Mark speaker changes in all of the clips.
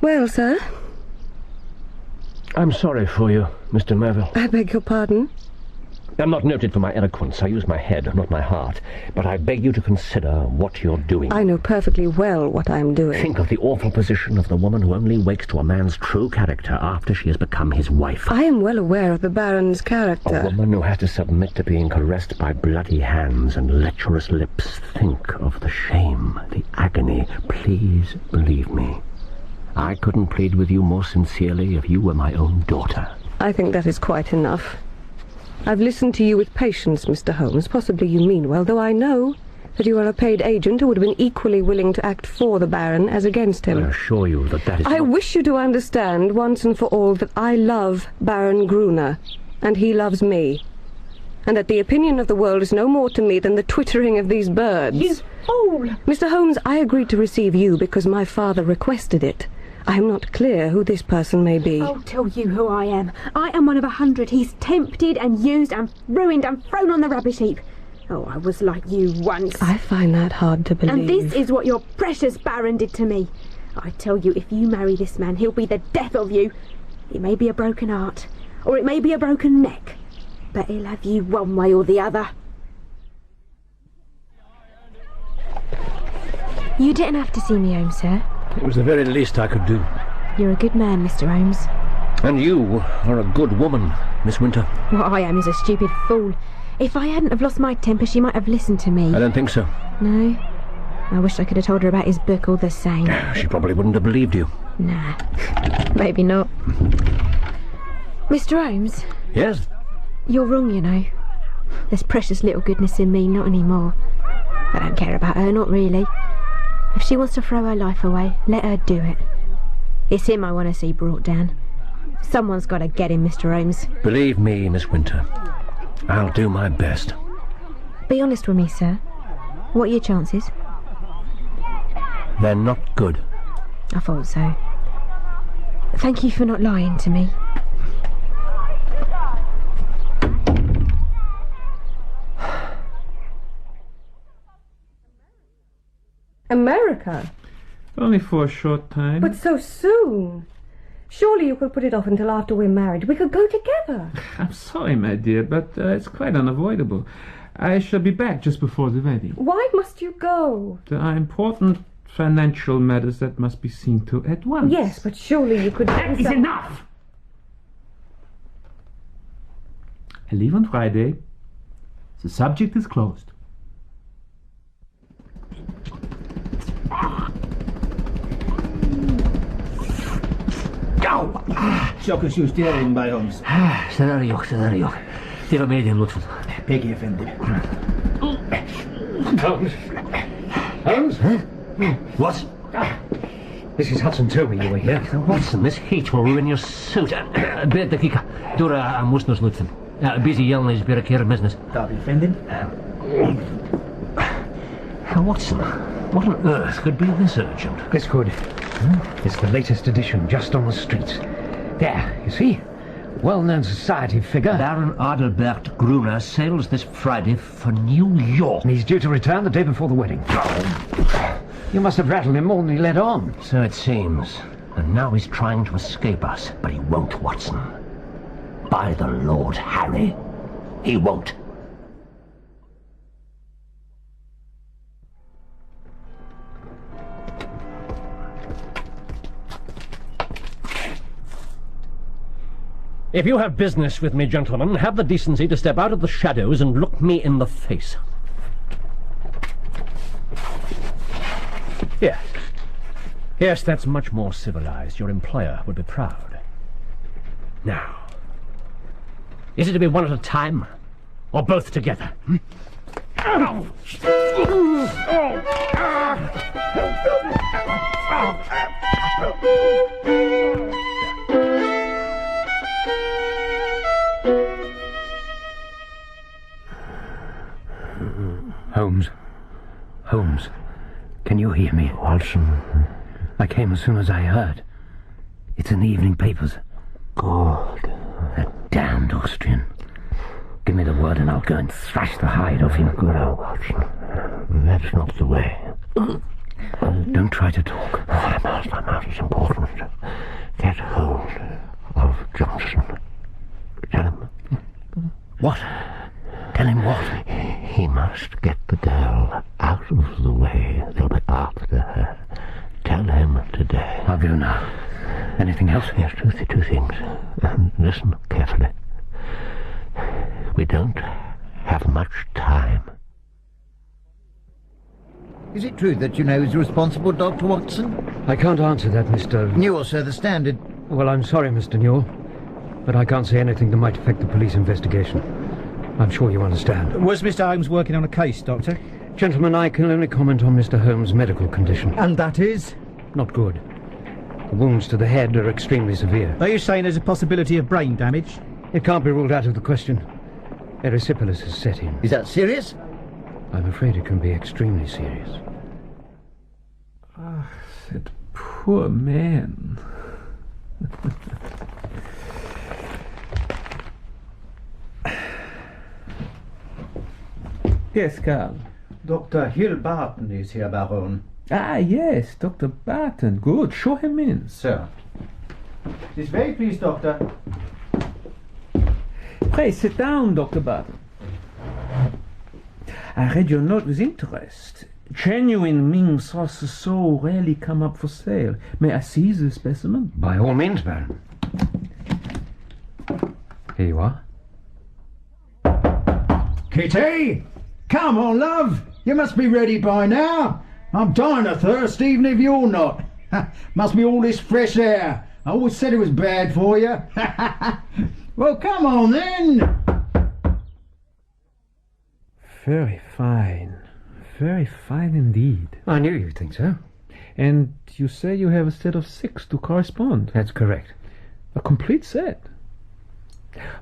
Speaker 1: Well, sir?
Speaker 2: I'm sorry for you, Mr. Merville.
Speaker 1: I beg your pardon?
Speaker 2: I'm not noted for my eloquence. I use my head, not my heart. But I beg you to consider what you're doing.
Speaker 1: I know perfectly well what I'm doing.
Speaker 2: Think of the awful position of the woman who only wakes to a man's true character after she has become his wife.
Speaker 1: I am well aware of the Baron's character.
Speaker 2: A woman who has to submit to being caressed by bloody hands and lecherous lips. Think of the shame, the agony. Please believe me. I couldn't plead with you more sincerely if you were my own daughter.
Speaker 1: I think that is quite enough. I've listened to you with patience, Mr. Holmes. Possibly you mean well, though I know that you are a paid agent who would have been equally willing to act for the Baron as against him.
Speaker 2: I assure you that is
Speaker 1: I wish you to understand once and for all that I love Baron Gruner, and he loves me, and that the opinion of the world is no more to me than the twittering of these birds.
Speaker 3: You fool!
Speaker 1: Mr. Holmes, I agreed to receive you because my father requested it. I am not clear who this person may be.
Speaker 3: I'll tell you who I am. I am one of 100 he's tempted and used and ruined and thrown on the rubbish heap. Oh, I was like you once.
Speaker 1: I find that hard to believe.
Speaker 3: And this is what your precious Baron did to me. I tell you, if you marry this man, he'll be the death of you. It may be a broken heart, or it may be a broken neck, but he'll have you one way or the other. You didn't have to see me home, sir.
Speaker 2: It was the very least I could do.
Speaker 3: You're a good man, Mr. Holmes.
Speaker 2: And you are a good woman, Miss Winter.
Speaker 3: What I am is a stupid fool. If I hadn't have lost my temper, she might have listened to me.
Speaker 2: I don't think so.
Speaker 3: No? I wish I could have told her about his book all the same.
Speaker 2: She probably wouldn't have believed you.
Speaker 3: Nah, maybe not. Mr. Holmes?
Speaker 2: Yes?
Speaker 3: You're wrong, you know. There's precious little goodness in me, not anymore. I don't care about her, not really. If she wants to throw her life away, let her do it. It's him I want to see brought down. Someone's got to get him, Mr. Holmes.
Speaker 2: Believe me, Miss Winter, I'll do my best.
Speaker 3: Be honest with me, sir. What are your chances?
Speaker 2: They're not good.
Speaker 3: I thought so. Thank you for not lying to me.
Speaker 1: America?
Speaker 4: Only for a short time.
Speaker 1: But so soon. Surely you could put it off until after we're married. We could go together.
Speaker 4: I'm sorry, my dear, but it's quite unavoidable. I shall be back just before the wedding.
Speaker 1: Why must you go?
Speaker 4: There are important financial matters that must be seen to at once.
Speaker 1: Yes, but surely you could...
Speaker 4: That is enough! I leave on Friday. The subject is closed.
Speaker 5: Çok özür dilerim Bay Holmes.
Speaker 2: Zararı yok. Devam edin lütfen.
Speaker 5: Peki efendim.
Speaker 2: Holmes? What? Mrs. Hudson told me you were here. Watson, this heat will ruin your suit. Bir dakika. Dur musunuz lütfen. Bizi yalnız bir kere business.
Speaker 5: Tabii efendim.
Speaker 2: Watson, what on earth could be this urgent?
Speaker 6: This could. It's the latest edition, just on the streets. There, you see? Well-known society figure.
Speaker 2: Baron Adalbert Gruner sails this Friday for New York.
Speaker 6: And he's due to return the day before the wedding. You must have rattled him more than he let on.
Speaker 2: So it seems. And now he's trying to escape us. But he won't, Watson. By the Lord Harry, he won't. If you have business with me, gentlemen, have the decency to step out of the shadows and look me in the face. Yes. Yes, that's much more civilized. Your employer would be proud. Now, is it to be one at a time, or both together?
Speaker 6: Holmes, can you hear me?
Speaker 2: Watson.
Speaker 6: I came as soon as I heard. It's in the evening papers.
Speaker 2: Good.
Speaker 6: That damned Austrian. Give me the word and I'll go and thrash the hide off him.
Speaker 2: Good, Watson. That's not the way.
Speaker 6: Don't try to talk.
Speaker 2: I must. It's important.
Speaker 6: What? Tell him what?
Speaker 2: He must get the girl out of the way. They'll be after her. Tell him today.
Speaker 6: I'll go now. Anything else?
Speaker 2: Yes, two things. Listen carefully. We don't have much time.
Speaker 7: Is it true that you know who's responsible, Dr. Watson?
Speaker 6: I can't answer that, Mr...
Speaker 7: Newell, sir, the Standard.
Speaker 6: Well, I'm sorry, Mr. Newell, but I can't say anything that might affect the police investigation. I'm sure you understand.
Speaker 5: Was Mr. Holmes working on a case, Doctor?
Speaker 6: Gentlemen, I can only comment on Mr. Holmes' medical condition.
Speaker 5: And that is?
Speaker 6: Not good. The wounds to the head are extremely severe.
Speaker 5: Are you saying there's a possibility of brain damage?
Speaker 6: It can't be ruled out of the question. Erysipelas has set in.
Speaker 7: Is that serious?
Speaker 6: I'm afraid it can be extremely serious.
Speaker 4: Ah, that poor man. Yes, Carl.
Speaker 5: Dr. Hill Barton is here, Baron.
Speaker 4: Ah, yes, Dr. Barton. Good. Show him in.
Speaker 5: Sir. This way, please, Doctor.
Speaker 4: Pray, sit down, Dr. Barton. I read your note with interest. Genuine Ming sauces so rarely come up for sale. May I see the specimen?
Speaker 6: By all means, Baron. Here you are.
Speaker 8: Kitty! Come on, love! You must be ready by now. I'm dying of thirst, even if you're not. Must be all this fresh air. I always said it was bad for you. Well, come on then.
Speaker 4: Very fine. Very fine indeed.
Speaker 6: I knew you'd think so.
Speaker 4: And you say you have a set of 6 to correspond?
Speaker 6: That's correct.
Speaker 4: A complete set.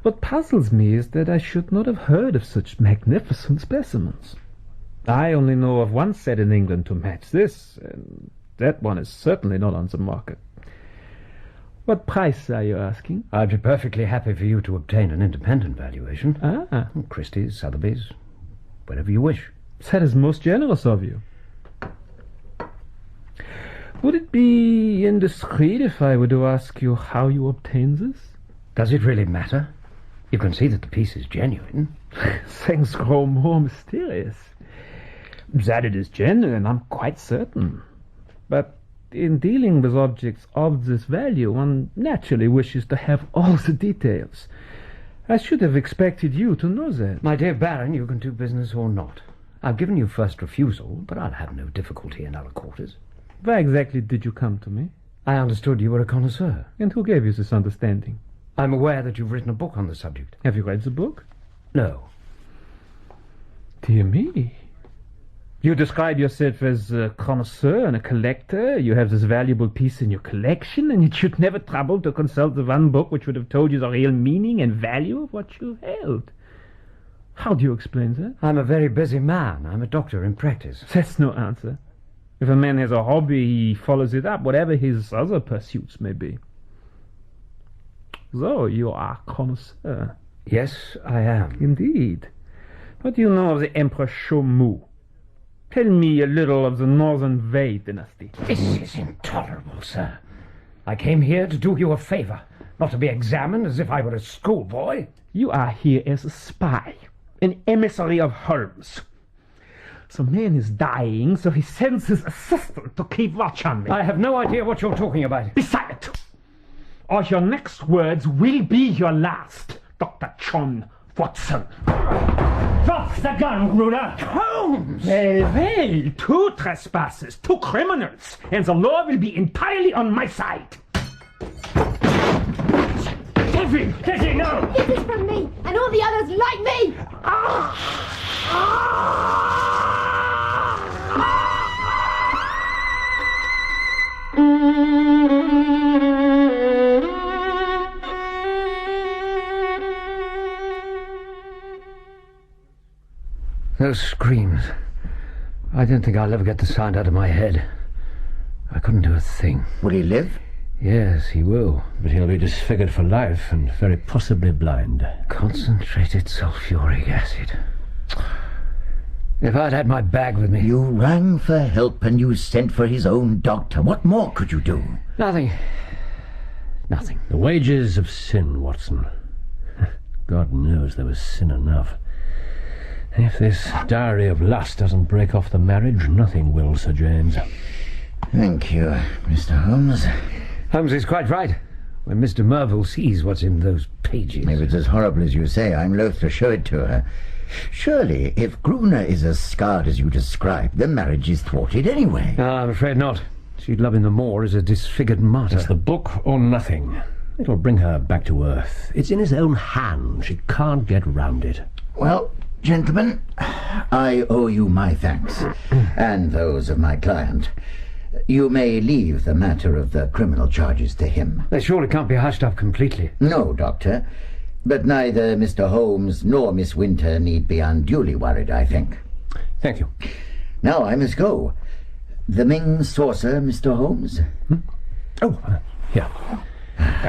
Speaker 4: What puzzles me is that I should not have heard of such magnificent specimens. I only know of one set in England to match this, and that one is certainly not on the market. What price are you asking?
Speaker 6: I'd be perfectly happy for you to obtain an independent valuation.
Speaker 4: Ah,
Speaker 6: Christie's, Sotheby's, whatever you wish.
Speaker 4: that is most generous of you. Would it be indiscreet if I were to ask you how you obtained this?
Speaker 6: Does it really matter? You can see that the piece is genuine.
Speaker 4: Things grow more mysterious. That it is genuine, I'm quite certain. But in dealing with objects of this value, one naturally wishes to have all the details. I should have expected you to know that.
Speaker 6: My dear Baron, you can do business or not. I've given you first refusal, but I'll have no difficulty in other quarters.
Speaker 4: Why exactly did you come to me?
Speaker 6: I understood you were a connoisseur.
Speaker 4: And who gave you this understanding?
Speaker 6: I'm aware that you've written a book on the subject.
Speaker 4: Have you read the book?
Speaker 6: No.
Speaker 4: Dear me. You describe yourself as a connoisseur and a collector. You have this valuable piece in your collection, and yet you'd never trouble to consult the one book which would have told you the real meaning and value of what you held. How do you explain that?
Speaker 6: I'm a very busy man. I'm a doctor in practice.
Speaker 4: That's no answer. If a man has a hobby, he follows it up, whatever his other pursuits may be. So, you are a connoisseur.
Speaker 6: Yes, I am.
Speaker 4: Indeed. What do you know of the Emperor Shomu? Tell me a little of the Northern Wei dynasty.
Speaker 6: This is intolerable, sir. I came here to do you a favor, not to be examined as if I were a schoolboy.
Speaker 4: You are here as a spy, an emissary of Holmes. The man is dying, so he sends his assistant to keep watch on me.
Speaker 6: I have no idea what you're talking about.
Speaker 4: Be silent, or your next words will be your last, Dr. John Watson.
Speaker 6: Drop the gun, Gruner!
Speaker 4: Holmes! Well, 2 trespassers, 2 criminals, and the law will be entirely on my side. Kevin! Kevin, no!
Speaker 3: This is from me, and all the others like me!
Speaker 6: Those screams. I don't think I'll ever get the sound out of my head. I couldn't do a thing.
Speaker 7: Will he live?
Speaker 6: Yes, he will.
Speaker 2: But he'll be disfigured for life and very possibly blind.
Speaker 6: Concentrated sulfuric acid. If I'd had my bag with me...
Speaker 7: You rang for help and you sent for his own doctor. What more could you do?
Speaker 6: Nothing. Nothing.
Speaker 2: The wages of sin, Watson. God knows there was sin enough. If this diary of lust doesn't break off the marriage, nothing will, Sir James.
Speaker 7: Thank you, Mr. Holmes.
Speaker 6: Holmes is quite right. When Mr. Merville sees what's in those pages...
Speaker 7: If it's as horrible as you say, I'm loath to show it to her. Surely, if Gruner is as scarred as you describe, the marriage is thwarted anyway.
Speaker 6: I'm afraid not. She'd love him the more as a disfigured martyr.
Speaker 2: It's the book or nothing. It'll bring her back to earth. It's in his own hands. She can't get round it.
Speaker 7: Well, gentlemen, I owe you my thanks, and those of my client. You may leave the matter of the criminal charges to him.
Speaker 6: They surely can't be hushed up completely.
Speaker 7: No, Doctor. But neither Mr. Holmes nor Miss Winter need be unduly worried, I think.
Speaker 2: Thank you.
Speaker 7: Now I must go. The Ming saucer, Mr. Holmes?
Speaker 2: Here.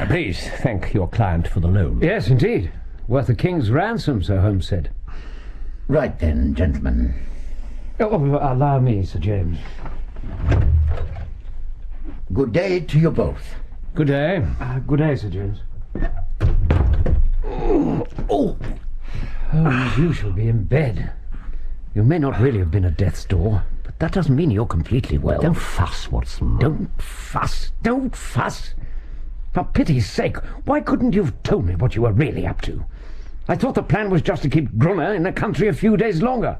Speaker 2: Please thank your client for the loan.
Speaker 6: Yes, indeed. Worth a king's ransom, Sir Holmes said.
Speaker 7: Right then, gentlemen.
Speaker 6: Allow me, Sir James.
Speaker 7: Good day to you both.
Speaker 2: Good day.
Speaker 6: Good day, Sir James. Holmes, you shall be in bed. You may not really have been at death's door, but that doesn't mean you're completely well.
Speaker 2: Don't fuss, Watson.
Speaker 6: Don't fuss. Don't fuss. For pity's sake, why couldn't you have told me what you were really up to? I thought the plan was just to keep Gruner in the country a few days longer.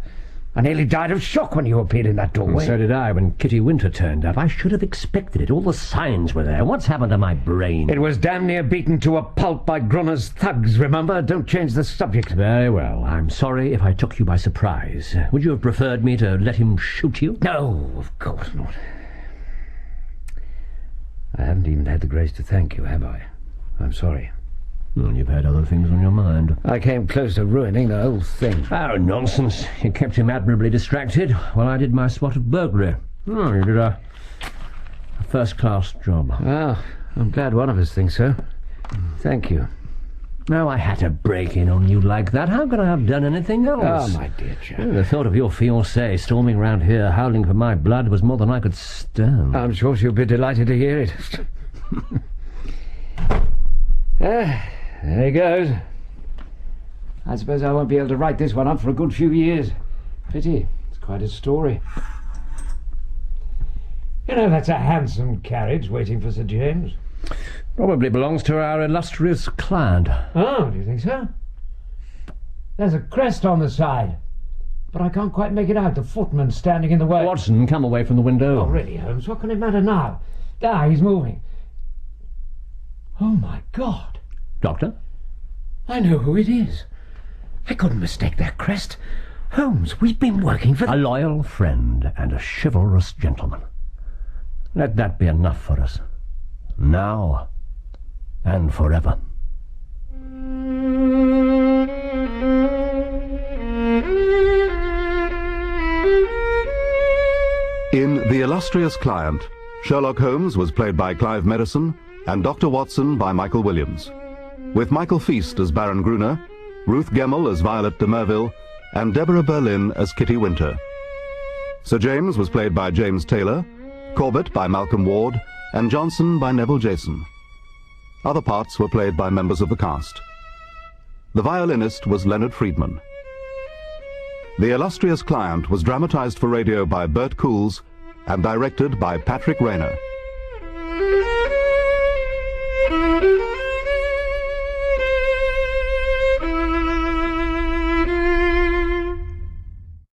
Speaker 6: I nearly died of shock when you appeared in that doorway.
Speaker 2: And so did I when Kitty Winter turned up. I should have expected it. All the signs were there. What's happened to my brain?
Speaker 6: It was damn near beaten to a pulp by Gruner's thugs, remember? Don't change the subject.
Speaker 2: Very well. I'm sorry if I took you by surprise. Would you have preferred me to let him shoot you?
Speaker 6: No, of course not. I haven't even had the grace to thank you, have I? I'm sorry.
Speaker 2: Well, you've had other things on your mind.
Speaker 6: I came close to ruining the whole thing.
Speaker 2: Oh, nonsense. You kept him admirably distracted while I did my spot of burglary. Oh, you did a first-class job.
Speaker 6: Well, I'm glad one of us thinks so. Thank you.
Speaker 2: Now, I had to break in on you like that. How could I have done anything else?
Speaker 6: Oh, my dear chap.
Speaker 2: The thought of your fiancée storming round here howling for my blood was more than I could stand.
Speaker 6: I'm sure she'll be delighted to hear it. There he goes. I suppose I won't be able to write this one up for a good few years. Pity. It's quite a story. You know, that's a handsome carriage waiting for Sir James.
Speaker 2: Probably belongs to our illustrious client.
Speaker 6: Oh, do you think so? There's a crest on the side, but I can't quite make it out. The footman's standing in the way.
Speaker 2: Watson, come away from the window.
Speaker 6: Oh, really, Holmes? What can it matter now? Ah, he's moving. Oh, my God.
Speaker 2: Doctor?
Speaker 6: I know who it is. I couldn't mistake that crest. Holmes, we've been working for...
Speaker 2: A loyal friend and a chivalrous gentleman. Let that be enough for us. Now and forever.
Speaker 9: In The Illustrious Client, Sherlock Holmes was played by Clive Medicine and Dr. Watson by Michael Williams, with Michael Feast as Baron Gruner, Ruth Gemmell as Violet de Merville, and Deborah Berlin as Kitty Winter. Sir James was played by James Taylor, Corbett by Malcolm Ward, and Johnson by Neville Jason. Other parts were played by members of the cast. The violinist was Leonard Friedman. The Illustrious Client was dramatized for radio by Bert Coules and directed by Patrick Rayner.